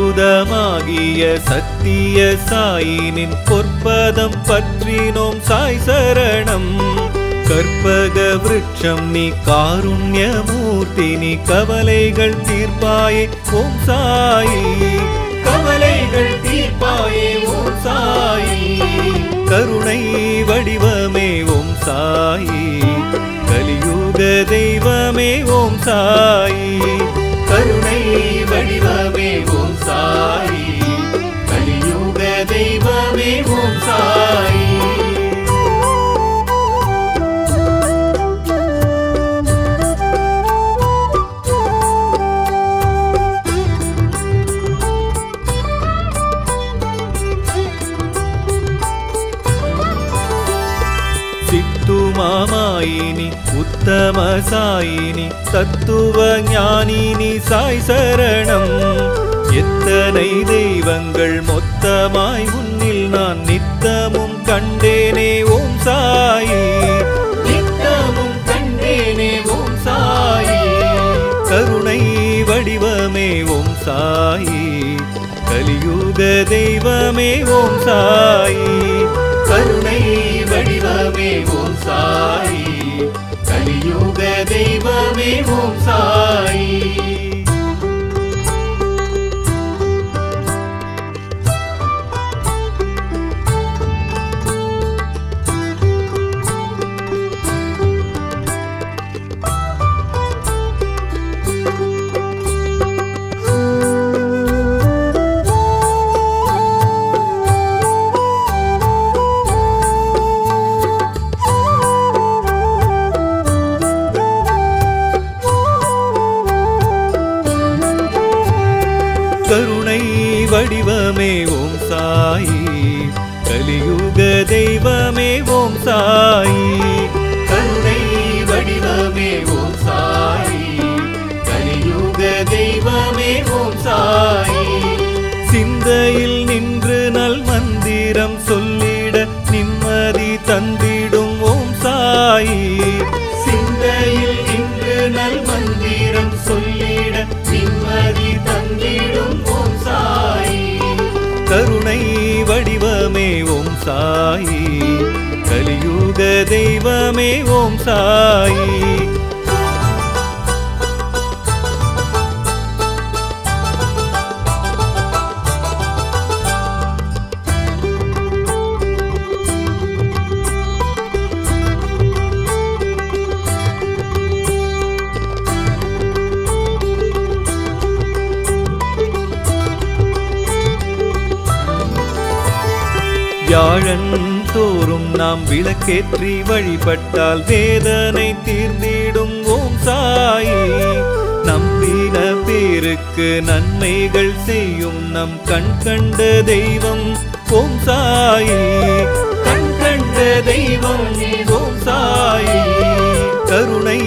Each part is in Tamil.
அற்புதமாகிய சத்திய சாயினின் பொற்பதம் பற்றினோம் சாய் சரணம். கற்பக விருட்சம் நீ காருண்யமூர்த்தி நீ கவலைகள் தீர்ப்பாயே ஓம் சாயி. கவலைகள் தீர்ப்பாயே ஓம் சாயி. கருணை வடிவமே ஓம் சாயி. கலியுக தெய்வமே ஓம் சாயி. கருணை வடிவமே ஓம் சாயி. கலியுக தெய்வமே ஓம் சாயி. மாமாயினி உத்தம சாயினி தத்துவ ஞானினி சாய் சரணம். எத்தனை தெய்வங்கள் மொத்தமாய் முன்னில் நான் நித்தமும் கண்டேனே ஓம் சாயி. நித்தமும் கண்டேனே ஓம் சாயி. கருணை வடிவமே ஓம் சாயி. கலியுக தெய்வமே ஓம் சாயி. கருணை வடிவமே ஓம் சாயி. கலியுக தெய்வமே ஓம் சாயி. கருணை வடிவமே ஓம் சாயி. கலியுக தெய்வமே ஓம் சாயி. கருணை வடிவமே ஓம் சாயி. கலியுக தெய்வமே ஓம் சாயி. சிந்தையில் நின்று நல் மந்திரம் சொல்லிட நிம்மதி தந்திடும் ஓம் சாயி. சிந்தையில் நின்று நல் மந்திரம் சொல்லிட நிம்மதி தந்திடும் ஓம் சாயி. கருணை வடிவமே ஓம் சாயி. கலியுக தெய்வமே ஓம் சாயி. வியாழன் தோறும் நாம் விளக்கேற்றி வழிபட்டால் வேதனை தீர்ந்திடும் ஓம் சாயி. நம்பின பேருக்கு நன்மைகள் செய்யும் நம் கண் கண்ட தெய்வம் ஓம் சாயி. கண் கண்ட தெய்வம் ஓம் சாயி. கருணை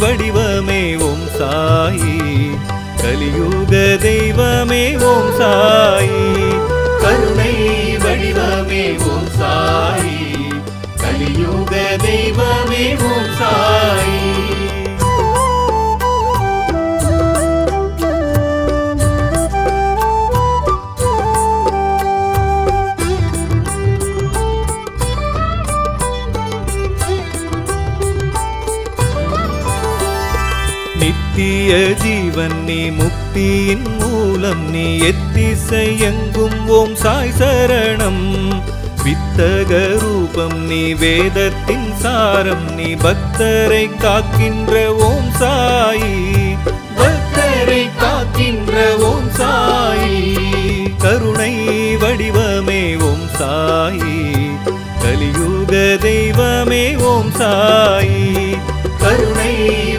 வடிவமே ஓம் சாயி. கலியுக தெய்வமே ஓம் சாயி. கருணை வடிவமே ஓம் சாயி. கலியுக தெய்வமே ஓம் சாயி. நித்திய ஜீவன் நீ முக்தியின் மூலம் நீ எத்திசை எங்கும் ஓம் சாய் சரணம். வித்தக ரூபம் நீ வேதத்தின் சாரம் நீ பக்தரை காக்கின்ற ஓம் சாயி. பக்தரை காக்கின்ற ஓம் சாயி. கருணை வடிவமே ஓம் சாயி. கலியுக தெய்வமே ஓம் சாயி. கருணை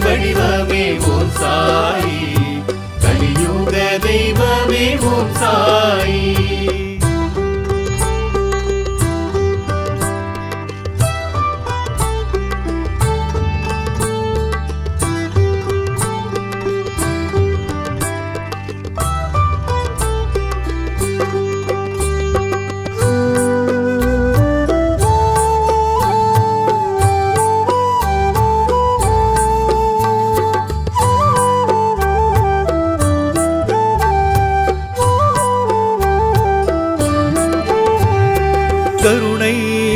வடிவமே ஓம் சாயி. கலியுக தெய்வமே ஓம் சாயி.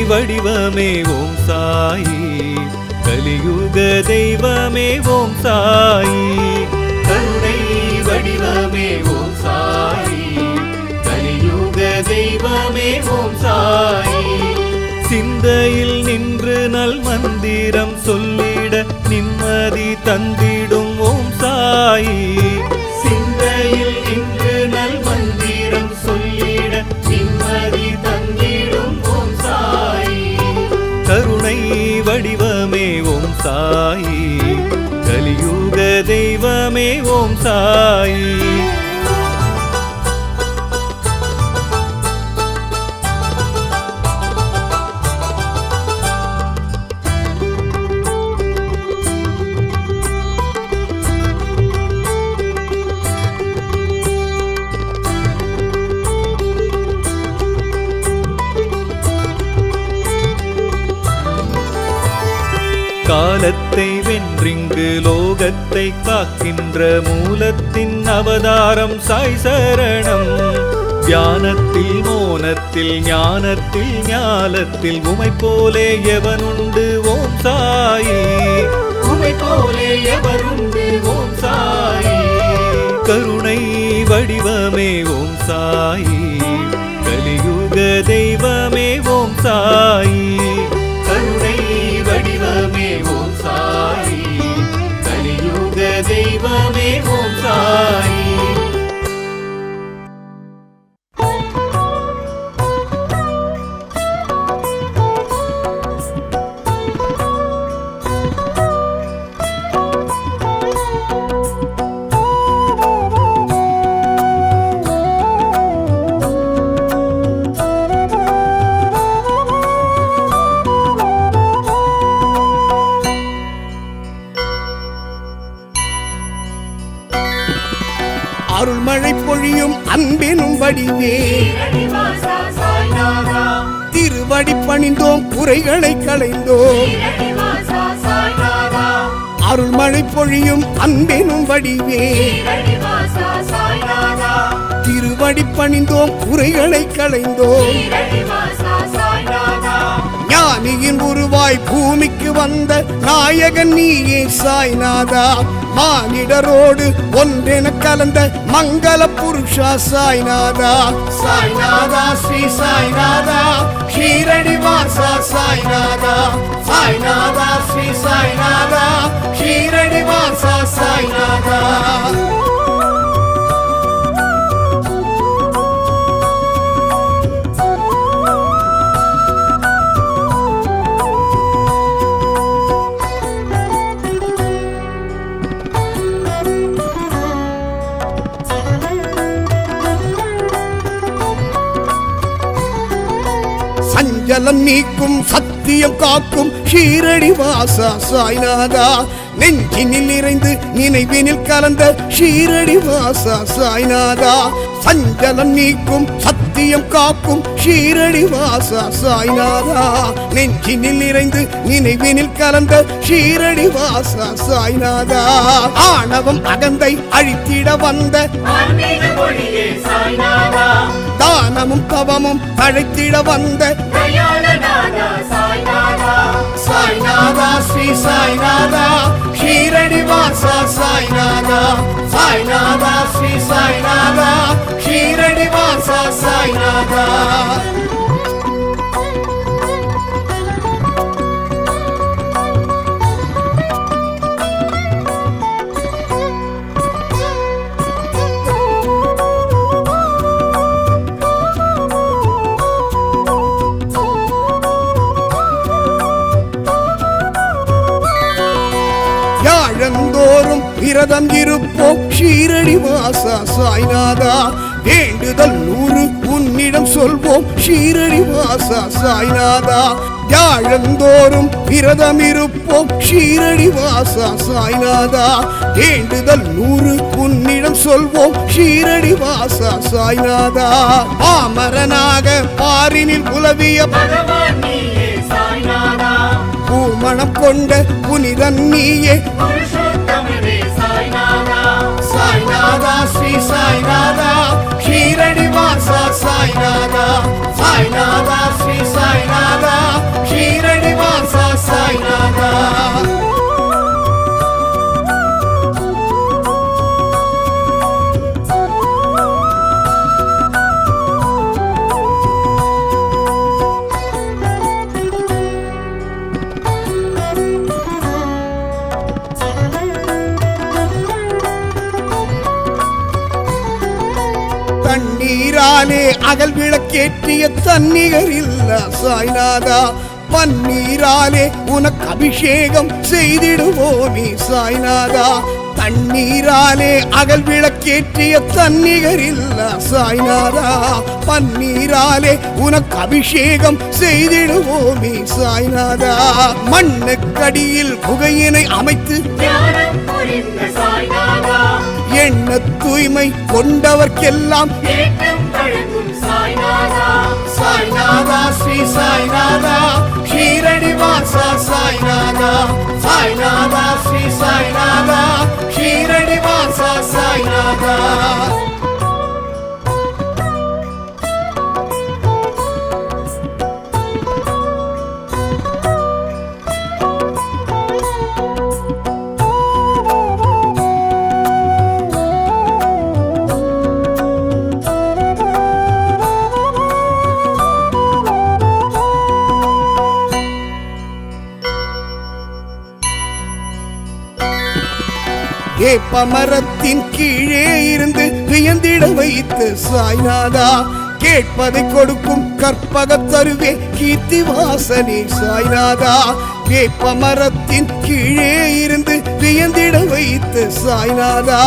வடிவமே ஓம் சாயி கலியுக தெய்வமே ஓம் சாயி கருணை வடிவமே ஓம் சாயி கலியுக தெய்வமே ஓம் சாயி சிந்தையில் நின்று நல் மந்திரம் சொல்லிட நிம்மதி தந்திடும் ஓம் சாயி சிந்தையில் நின்று நல் மந்திரம் சொல்லிட நிம்மதி தந்திடும் ஓம் சாயி கருணை வடிவமே ஓம் சாயி கலியுக தெய்வமே ஓம் சாயி காலத்தை வென்றிங்கு லோகத்தை காக்கின்ற மூலத்தின் அவதாரம் சாய் சரணம் தியானத்தில் மோனத்தில் ஞானத்தில் ஞாலத்தில் உமை போலே எவனுண்டு ஓம் சாயி உமை போலே எவனுண்டு ஓம் சாயி கருணை வடிவமே ஓம் சாயி கலியுக தெய்வமே ஓம் சாயி கருணை வடிவமே ஓம் சாயி கலியுக தெய்வமே ஓம் சாயி அருள்மழை பொழியும் அன்பினும் வடிவே திருவடி பணிந்தோம் குறைகளை களைந்தோம் அருள்மழை பொழியும் அன்பினும் வடிவே திருவடி பணிந்தோம் குறைகளை களைந்தோம் ஞானியின் உருவாய் பூமிக்கு வந்த நாயகன் நீயே சாய்நாதா மானிடரோடு ஒன்றென கலந்த மங்கள புருஷா சாய்நாதா சாய்நாதா ஸ்ரீ சாய்நாதா ஷீரடி வாசா சாய்நாதா சாய்நாதா ஸ்ரீ சாய்நாதா ஷீரடி வாசா சாய்நாதா சஞ்சலம் நீக்கும் சத்தியம் காக்கும் ஷீரடி வாசா சாய்நாதா நெஞ்சினில் நிறைந்து நினைவினில் கலந்த ஷீரடி வாசா சாய்நாதா சஞ்சலம் நீக்கும் சத்தியம் காக்கும் ஷீரடி வாசா சாய்நாதா நெஞ்சினில் நிறைந்து நினைவினில் கலந்த ஷீரடி வாசா சாய்நாதா ஆணவம் அகந்தை அழித்திட வந்த தானமும் தவமும் அழைத்திட வந்த சாய்நாதா ஸ்ரீ சாய்நாதா ஷீரடி வாசா சாய்நாதா சாய்நாதா ஸ்ரீ சாய்நாதா ஷீரடி வாசா சாய்நாதா யாழந்தோறும் விரதம் இருப்போம் ஷீரடி வாசா சாய்நாதா வேண்டுதல் 100 உன்னிடம் சொல்வோம் ஷீரடி வாசா சாய்நாதா யாழந்தோறும் விரதம் இருப்போம் ஷீரடி வாசா சாய்நாதா வேண்டுதல் 100 உன்னிடம் சொல்வோம் ஷீரடி வாசா சாய்நாதா பாமரனாக பாரினில் உலவிய பகவான் நீயே சாய்நாதா பூமணம் கொண்ட புனிதன் நீயே சாய்நாதா ஸ்ரீ சாய்நாதா ஷீரடி வாசா சாய்நாதா சாய்நாதா ஸ்ரீ சாய்நாதா சாய்நாதா. தண்ணீராலே அகல் விளக்கேற்றிய தன்னிகர் இல்ல சாய்நாதா. பன்னீராலே உனக்கு அபிஷேகம் செய்திடுவோமே சாய்நாதா. தண்ணீராலே அகல் விளக்கேற்றிய தன்னிகர் இல்ல சாய்நாதா. பன்னீராலே உனக்கு அபிஷேகம் செய்திடுவோமே சாய்நாதா. மண்ணுக்கடியில் குகையினை அமைத்து எண்ண தூய்மை கொண்டவர்க்கெல்லாம் சாய்நாதா ஸ்ரீ சாய்நாதா ஷீரடி வாசா சாய்நாதா. சாய்நாதா ஸ்ரீ சாய்நாதா ஷீரடி வாசா சாய்நாதா. வேப்பமரத்தின் கீழே இருந்து வியந்திட வைத்து சாய்நாதா. கேட்பதை கொடுக்கும் கற்பக தருவே கீர்த்தி வாசனே சாய்நாதா. வேப்பமரத்தின் கீழே இருந்து வியந்திட வைத்து சாய்நாதா.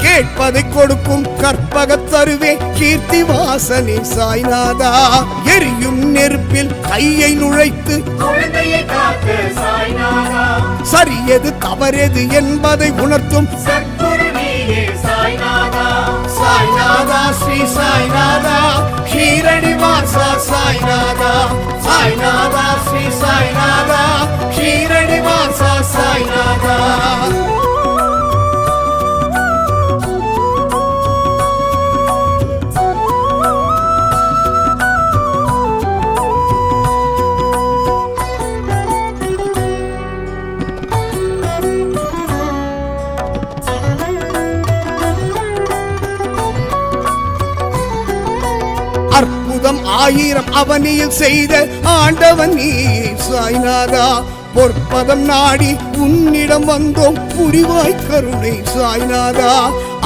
கேட்பதை கொடுக்கும் கற்பக தருவே கீர்த்தி வாசனே சாய்நாதா. எரியும் நெருப்பில் கையை நுழைத்து சரியது தவறெது என்பதை உணர்த்தும் சாய்நாதா ஸ்ரீ சாய்நாதா ஷீரடி வாசா சாய்நாதா. சாய்நாதா ஸ்ரீ சாய்நாதா ஷீரடி வாசா சாய்நாதா. அற்புதம் ஆயிரம் அவனியில் செய்த ஆண்டவன் நீ சாய்நாதா. பொற்பதம் நாடி உன்னிடம் வந்தோம் புரிவாய் கருணை சாய்நாதா.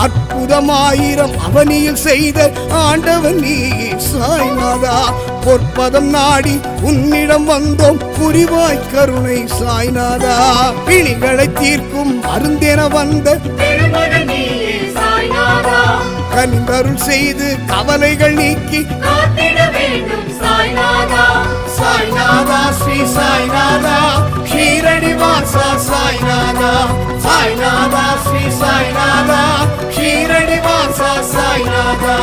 அற்புதமாயிரம் அவனியில் செய்த ஆண்டவன் நீ சாய்நாதா. பொற்பதம் நாடி உன்னிடம் வந்தோம் புரிவாய் கருணை சாய்நாதா. பிணிகளை தீர்க்கும் மருந்தென வந்த கனிந்தருள் செய்து கவலைகள் நீக்கி சாய்நாதா ஸ்ரீ சாய்நாதா ஷீரடி வாசா சாய்நாதா. சாய்நாதா ஸ்ரீ சாய்நாதா ஷீரடி வாசா சாய்நாதா.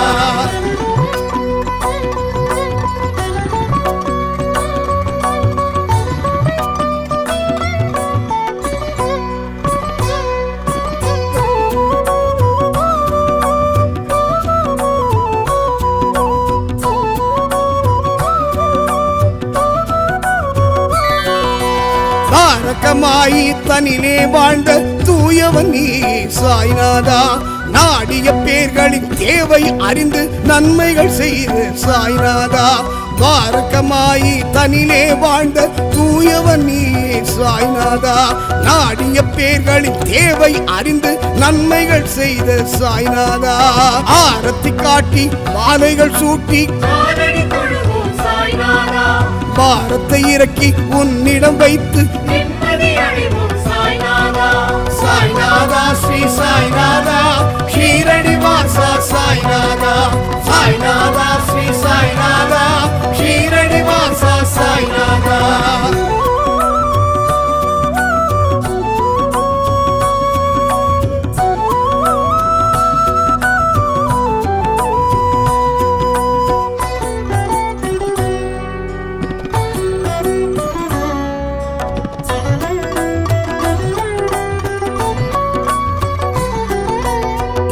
தாரகமாயி தனிலே வாழ்ந்த தூயவன் நீ சாய்நாதா. நாடிய பேர்களின் தேவை அறிந்து நன்மைகள் செய்து சாய்நாதா. தாரகமாயி தனிலே வாழ்ந்த தூயவன் நீ சாய்நாதா. நாடிய பேர்களின் தேவை அறிந்து நன்மைகள் செய்த சாய்நாதா. ஆரத்தி காட்டி மாலைகள் சூட்டி பாரத்தை இறக்கி உன்னிடம் வைத்து சாய்நாதா ஸ்ரீ சாய்நாதா ஷீரடி வாசா சாய்நாதா. சாய்நாதா ஸ்ரீ சாய்நாதா ஷீரடி வாசா சாய்நாதா.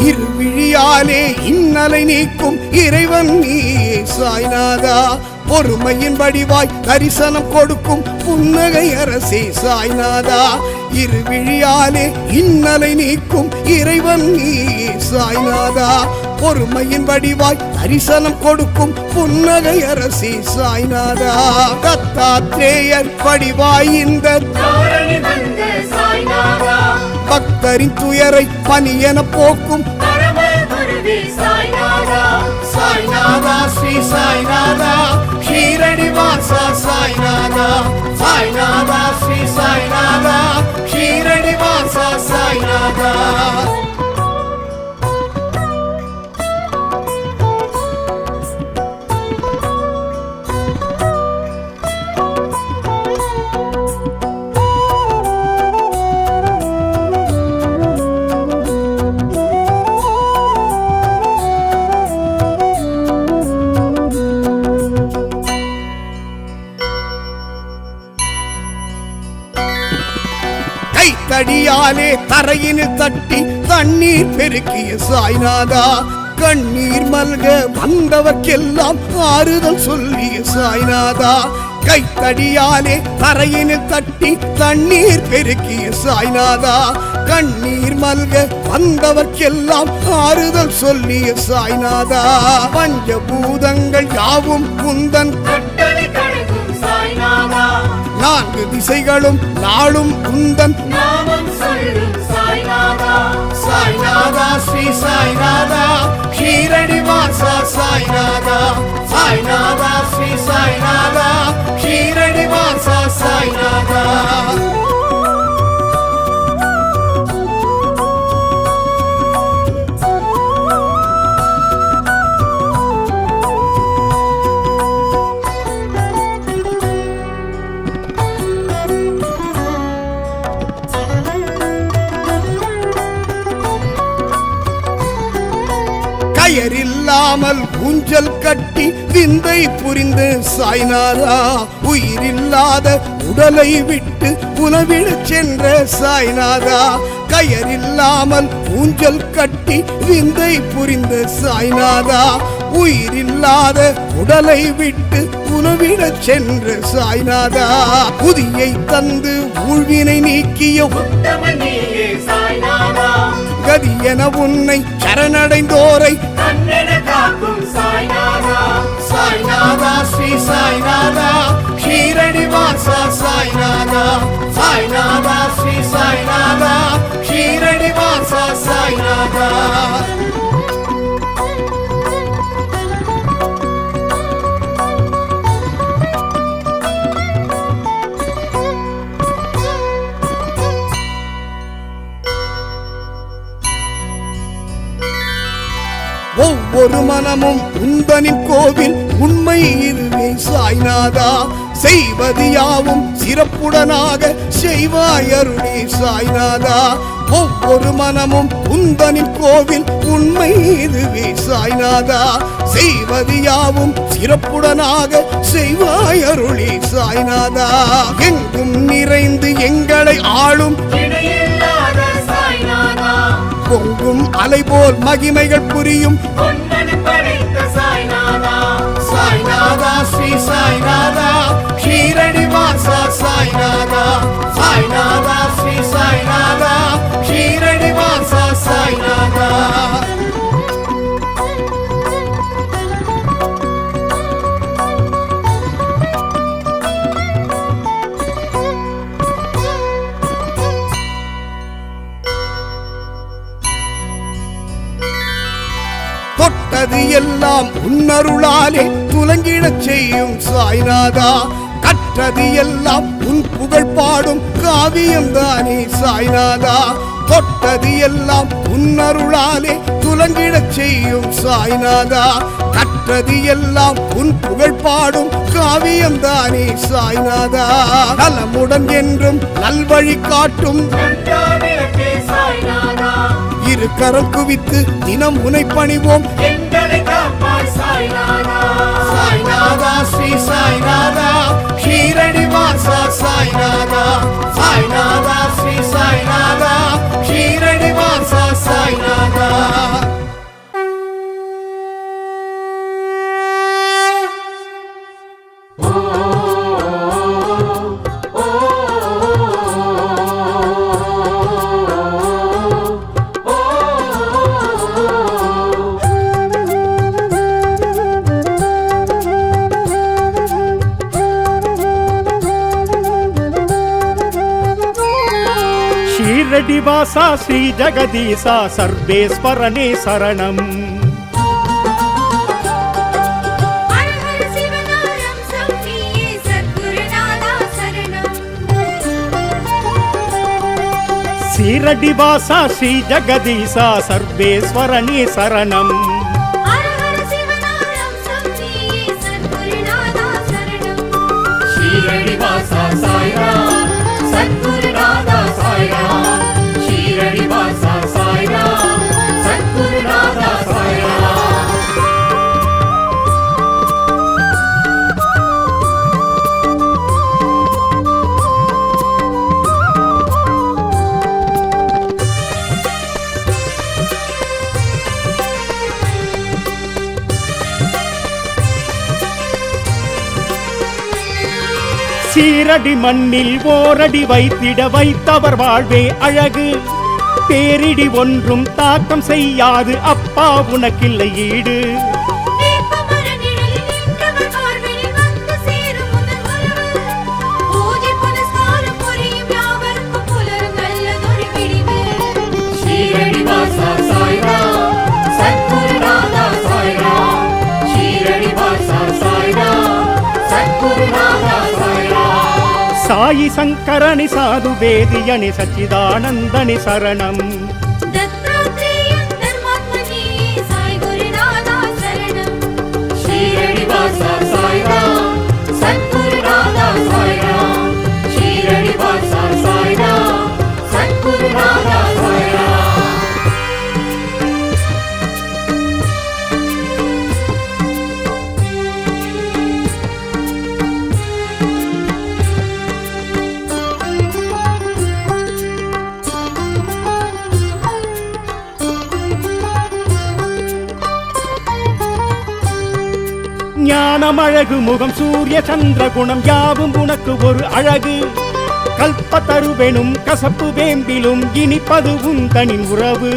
இருவிழியாலே இன்னலை நீக்கும் இறைவன் நீ சாய்நாதா. பொறுமையின் வடிவாய் தரிசனம் கொடுக்கும் புன்னகை அரசே சாய்நாதா இருவிழியாலே இன்னலை நீக்கும் இறைவன் நீ சாய்நாதா பொறுமையின் வடிவாய் தரிசனம் கொடுக்கும் புன்னகை அரசே சாய்நாதா தத்தாத்ரேயர் வடிவாய் இந்த பக்தரின் துயரை பனியென போக்கும் சாய்நாதா ஸ்ரீ சாய்நாதா ஷீரடி வாசா சாய்நாதா சாய்நாதா ஸ்ரீ சாய்நாதா ஷீரடி வாசா சாய்நாதா தடியாலே தரையினில் தட்டி தண்ணீர் பெருக்கிய சாய்நாதா கண்ணீர் மல்க வந்தவர்க்கெல்லாம் ஆறுதல் சொல்லிய சாய்நாதா கைத்தடியாலே தரையினில் தட்டி தண்ணீர் பெருக்கிய சாய்நாதா கண்ணீர் மல்க வந்தவர்க்கெல்லாம் ஆறுதல் சொல்லிய சாய்நாதா பஞ்சபூதங்கள் யாவும் குந்தன் நான்கு திசைகளும் நாளும் குந்தன் சாய்நாதா ஸ்ரீ சாய்நாதா ஷீரடி வாசா சாய்நாதா சாய்நாதா ஸ்ரீ சாய்நாதா ஷீரடி வாசா சாய்நாதா கயரில்லாமல் ஊஞ்சல் கட்டி விந்தை புரிந்து சாய்நாதா உயிரில்லாத உடலை விட்டு உணவிடச் சென்ற சாய்நாதா கயரில்லாமல் ஊஞ்சல் கட்டி விந்தை புரிந்த சாய்நாதா உயிரில்லாத உடலை விட்டு உணவிடச் சென்ற சாய்நாதா புதியை தந்து ஊழ்வினை நீக்கிய கதி என உன்னை சரணடைந்தோரை சாய்நாதா ஸ்ரீ சாய்நாதா ஷீரடி வாசா சாய்நாதா சாய்நாதா ஸ்ரீ சாய்நாதா ஷீரடி வாசா சாய்நாதா ஒவ்வொரு மனமும் உந்தனின் கோவில் உண்மை இதுவே சாய்நாதா செய்வது யாவும் சிறப்புடனாக செய்வாய் அருளே சாய்நாதா ஒவ்வொரு மனமும் உந்தனின் கோவில் உண்மை இதுவே சாய்நாதா செய்வது யாவும் சிறப்புடனாக செய்வாய் அருளே சாய்நாதா எங்கும் நிறைந்து எங்களை ஆளும் பொங்கும் அலை போல் மகிமைகள் புரியும் சாய்நாதா ஸ்ரீ சாய்நாதா ஷீரடி வாசா சாய்நாதா சாய்நாதா ஸ்ரீ சாய்நாதா ஷீரடி வாசா சாய்நாதா தொட்டது எல்லாம் உன்னருளாலே துலங்கிடச் செய்யும் சாய்நாதா கற்றது எல்லாம் உன் புகழ் பாடும் காவியம் தானே சாய்நாதா தொட்டது எல்லாம் உன்னருளாலே துலங்கிடச் செய்யும் சாய்நாதா கற்றது எல்லாம் உன் புகழ் பாடும் காவியம் தானே சாய்நாதா நலமுடன் என்றும் நல்வழி காட்டும் இரு கரம் குவித்து தினம் உனை பணிவோம் சாய்நாதா ஸ்ரீ சாய்நாதா ஷீரடி வாசா சாய்நாதா சாய்நாதா ஸ்ரீ சாய்நாதா ஷீரடி வாசா சாய்நாதா ஷீரடி வாசா ஸ்ரீ ஜெகதீசா சர்வேஸ்வரனே சரணம். ஷீரடி வாசா ஸ்ரீ ஜெகதீசா சர்வேஸ்வரனே சரணம். ஷீரடி வாசா சாய்ராம் சத்குருநாதா சாய்ராம். ஷீரடி வாசா சாய்ராம் சத்குருநாதா சாய்ராம். சீரடி மண்ணில் ஓரடி வைத்திட வைத்தவர் வாழ்வே அழகு. பேரிடி ஒன்றும் தாக்கம் செய்யாது அப்பா உனக்கில்லை ஈடு. ஷீரடி வாசா சாய்ராம் சத்குருநாதா சாய்ராம். ஷீரடி வாசா சாய்ராம் சத்குருநாதா சாய்ராம். சாயி சங்கரனி சாது வேதியனி சச்சிதானந்தனி சரணம். ஷீரடி வாசா சாய்ராம் சத்குருநாதா சாய்ராம். ஷீரடி வாசா சாய்ராம் சத்குருநாதா சாய்ராம். ஞானம் அழகு முகம் சூரிய சந்திர குணம் யாவும் உனக்கு ஒரு அழகு. கல்பத்தருவெனும் கசப்பு வேம்பிலும் இனிப்பது உந்தனின் உறவு.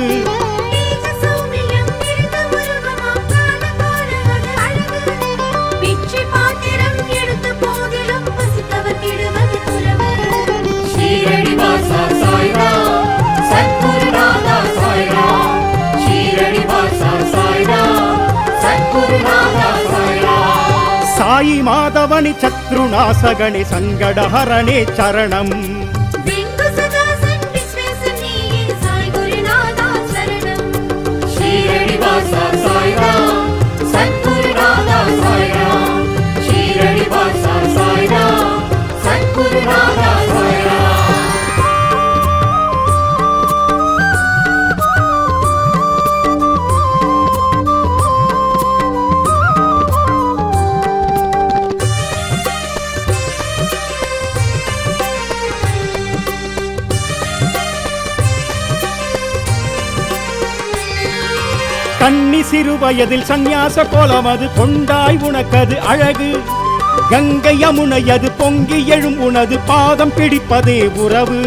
ஷீரடி வாசா சாய்ராம் சத்குருநாதா சாய்ராம். ஷீரடி வாசா சாய்ராம் சத்குருநாதா சாய்ராம். சாயி மாதவனி சத்ருநாசகனி சங்கடஹரணே சரணம். ஷீரடி வாசா சாய்ராம் சத்குருநாதா சாய்ராம். ஷீரடி வாசா சாய்ராம் சத்குருநாதா சாய்ராம். கன்னி சிறு வயதில் சந்நியாச கோலமது கொண்டாய் உனக்கது அழகு. கங்கை யமுனையது பொங்கி எழும் உனது பாதம் பிடிப்பதே உறவு.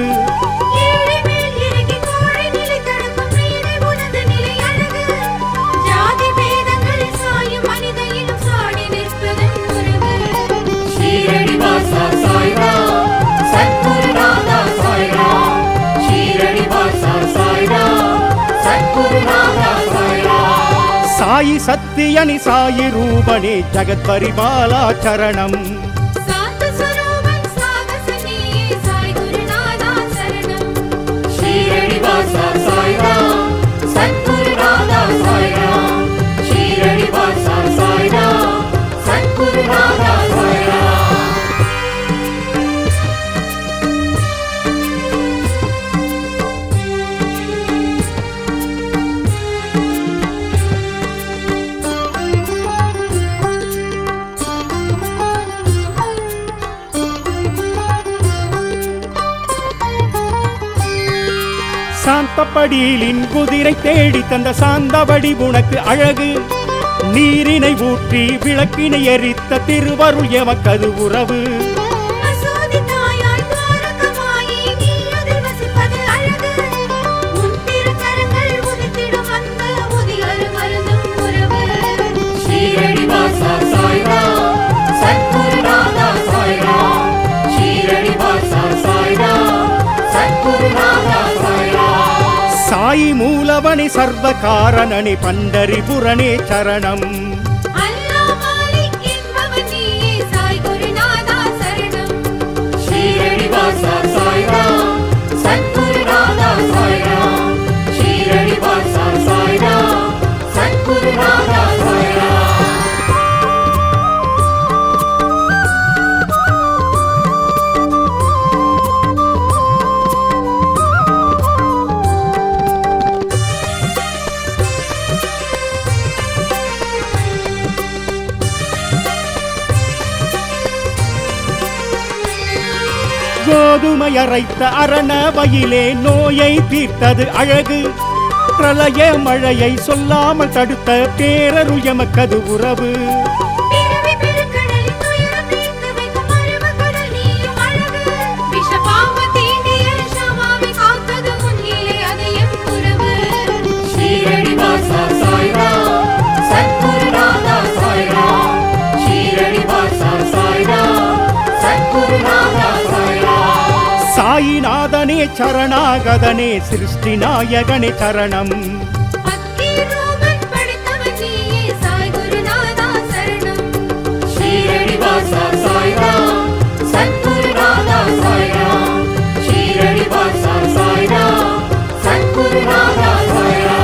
ஷீரடி வாசா சாய்ராம் சத்குருநாதா சாய்ராம். ஷீரடி வாசா சாய்ராம் சத்குருநாதா சாய்ராம். சாயி சத்தியனி சாயி ரூபனே ஜகத் பரிபாலா சரணம். ஷீரடி வாசா சாய்ராம் சத்குருநாதா சாய்ராம். ஷீரடி வாசா சாய்ராம் சத்குருநாதா சாய்ராம். சாந்தப்படியிலின் குதிரை தேடி தந்த சாந்தவடி உனக்கு அழகு. நீரினை ஊற்றி விளக்கினை எரித்த திருவருள் எமக்கது உறவு. ஷீரடி வாசா சாய்ராம் சத்குருநாதா சாய்ராம். ஷீரடி வாசா சாய்ராம் சத்குருநாதா சாய்ராம். அவனி சர்வ காரணனே பண்டரிபுரனே சரணம். அல்லாஹ் மாலிக் என்பவன் நீயே சாய் குருநாதா சரணம். ஷீரடி வாசா சாய்ராம் சத்குருநாதா சாய்ராம். ஷீரடி வாசா சாய்ராம் சத்குருநாதா சாய்ராம். கோதுமை அரைத்த அரணவையிலே நோயை தீர்த்தது அழகு. பிரளய மழையை சொல்லாமல் தடுத்த பேரருயமக்கது உறவு. பிறவி பெருங்கடலில் துயரம் தீர்த்து வைக்கும் மருமகடல் நீயும் அழகு. விஷபாவ தீண்டிய ஷமாவை காத்தது முன்னிலே அதையும் உறவு. ஷீரடி வாசா சாய்ராம் சத்குருநாதா சாய்ராம். ஷீரடி வாசா சாய்ராம் சத்குருநாதா சாய்ராம். சாயிநாதனே சரணாகதனே சிருஷ்டி நாயகனே சரணம். பக்கீரூபன் படைத்தவன் நீயே சாய் குருநாதா சரணம். ஷீரடி வாசா சாய்ராம் சத்குருநாதா சாய்ராம். ஷீரடி வாசா சாய்ராம் சத்குருநாதா சாய்ராம்.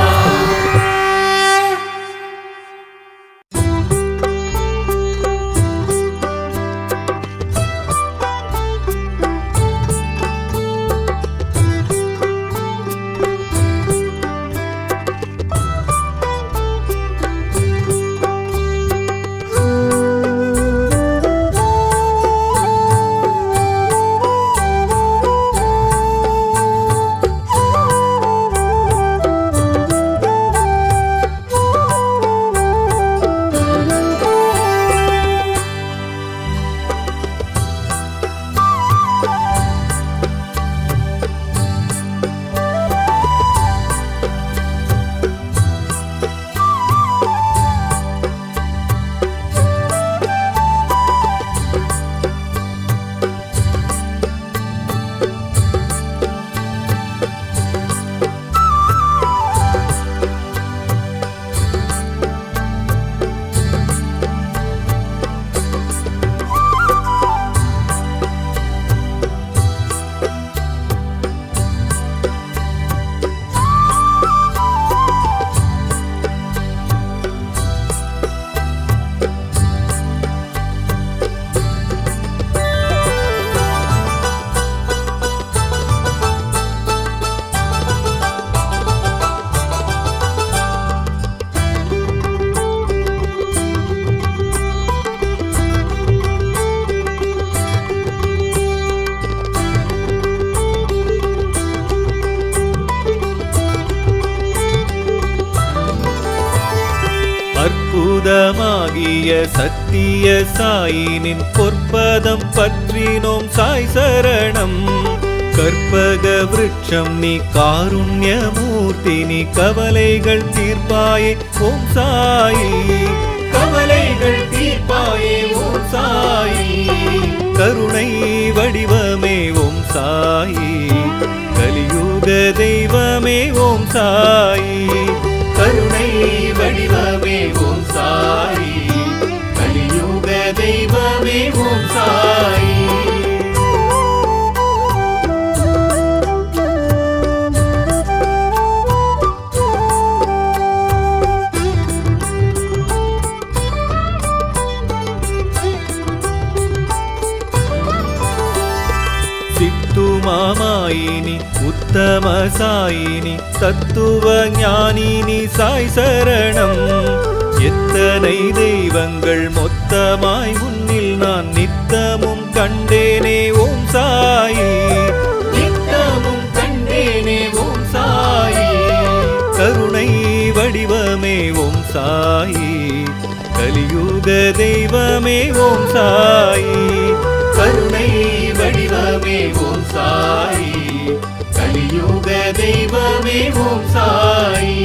அற்புதமாகிய சத்திய சாயினின் பொற்பதம் பற்றினோம் சாய் சரணம். கற்பக விருட்சம் நீ காருண்யமூர்த்தி நீ கவலைகள் தீர்ப்பாயே ஓம் சாயி. கவலைகள் தீர்ப்பாயே ஓம் சாயி. கருணை வடிவமே ஓம் சாயி. கலியுக தெய்வமே ஓம் சாயி. கருணை வடிவமே ஓம் சாயி. கலியுக தெய்வமே ஓம் சாயி. சித்துமாமாயினி உத்தம சாயினி தத்துவ ஞானினி சாய் சரணம். எத்தனை தெய்வங்கள் மொத்தமாய் முன்னில் நான் நித்தமும் கண்டேனே ஓம் சாயி. நித்தமும் கண்டேனே ஓம் சாயி. கருணை வடிவமே ஓம் சாயி. கலியுக தெய்வமே ஓம் சாயி. கருணை வடிவமே ஓம் சாயி. கலியுக தெய்வமே ஓம் சாயி.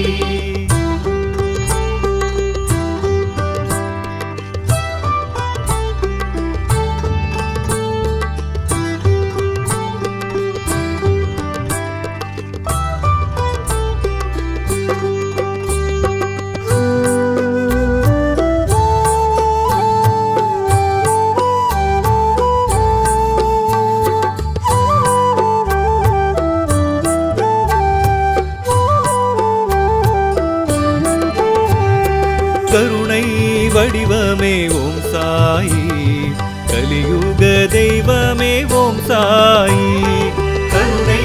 சாயி கலியுக தெய்வமே ஓம் சாயி கருணை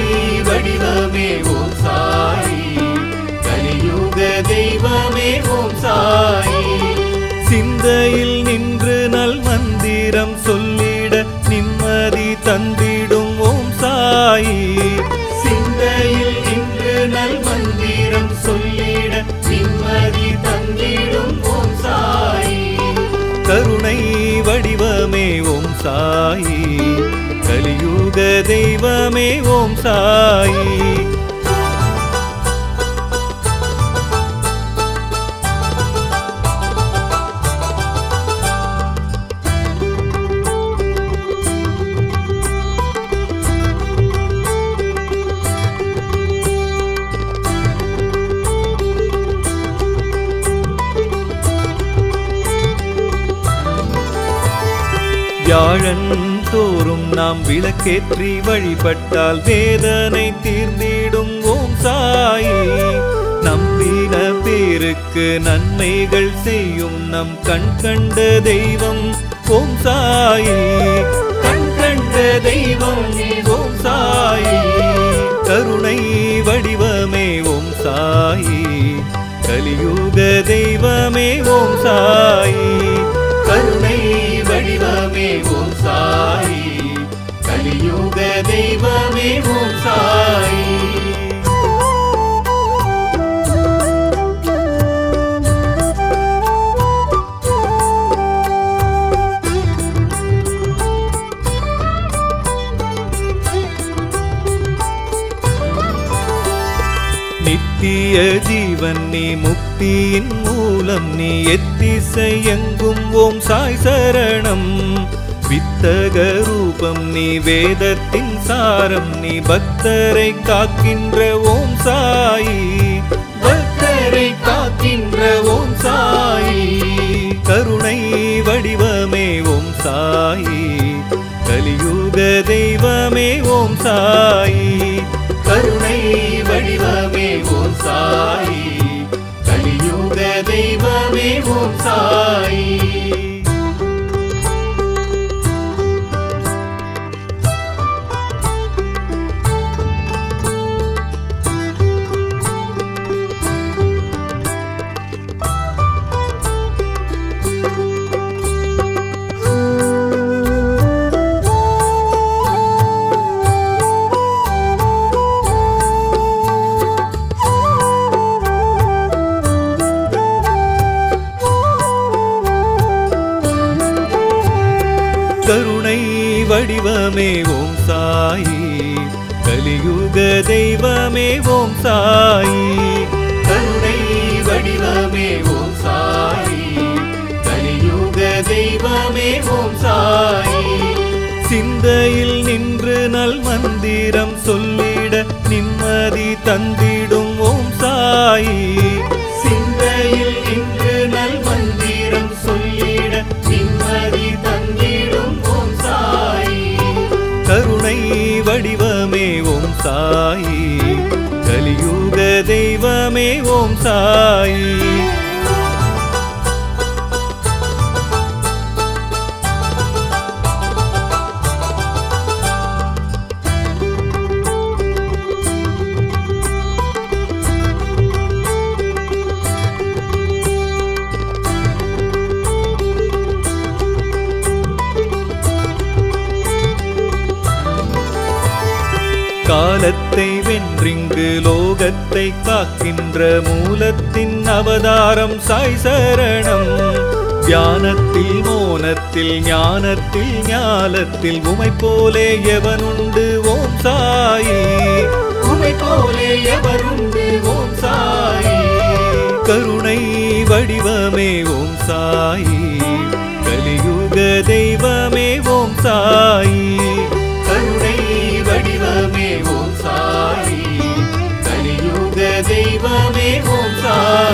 வடிவமே ஓம் சாயி கலியுக தெய்வமே ஓம் சாயி சிந்தையில் நின்று நல் மந்திரம் சொல்லிட நிம்மதி தந்திடும் ஓம் சாயி சிந்தையில் நின்று நல் மந்திரம் சொல்லிட நிம்மதி தந்திடும் ஓம் சாயி கருணை வடிவமே ஓம் சாயி கலியுக தெய்வமே ஓம் சாயி வியாழன் தோறும் நாம் விளக்கேற்றி வழிபட்டால் வேதனை தீர்ந்திடும் ஓம் சாயி நம்பின பேருக்கு நன்மைகள் செய்யும் நம் கண் கண்ட தெய்வம் ஓம் சாயி கண் கண்ட தெய்வம் ஓம் சாயி கருணை வடிவமே ஓம் சாயி கலியுக தெய்வமே ஓம் சாயி கருணை வடிவமே ஓம் சாயி கலியுக தெய்வமே ஓம் சாயி நித்திய ஜீவன் நீ முக்தியின் மூலம் நீ எத்திசை எங்கும் ஓம் சாய் சரணம் வித்தக ரூபம் நீ வேதத்தின் சாரம் நீ பக்தரை காக்கின்ற ஓம் சாயி பக்தரை காக்கின்ற ஓம் சாயி கருணை வடிவமே ஓம் சாயி கலியுக தெய்வமே ஓம் சாயி கருணை வடிவமே ஓம் சாயி கலியுக தெய்வமே ஓம் சாயி கருணை வடிவமே ஓம் சாயி கலியுக தெய்வமே ஓம் சாயி கருணை வடிவமே ஓம் சாயி கலியுக தெய்வமே ஓம் சாயி சிந்தையில் நின்று நல் மந்திரம் சொல்லிட நிம்மதி தந்திடும் ஓம் சாயி சிந்தையில் நின்று நல் மந்திரம் சொல்லிட நிம்மதி தந்திடும் ஓம் சாயி கருணை வடிவமே ஓம் சாயி கலியுக தெய்வமே ஓம் சாயி காலத்தை வென்றிங்கு லோகத்தை காக்கின்ற மூலத்தின் அவதாரம் சாய் சரணம் தியானத்தில் மோனத்தில் ஞானத்தில் ஞாலத்தில் உமை போலே எவனுண்டு ஓம் சாயி உமை போலே எவனுண்டு ஓம் சாயி கருணை வடிவமே ஓம் சாயி கலியுக தெய்வமே ஓம் சாயி கருணை வடிவமே ஓம் சாயி கலியுக தெய்வமே ஓம் சாயி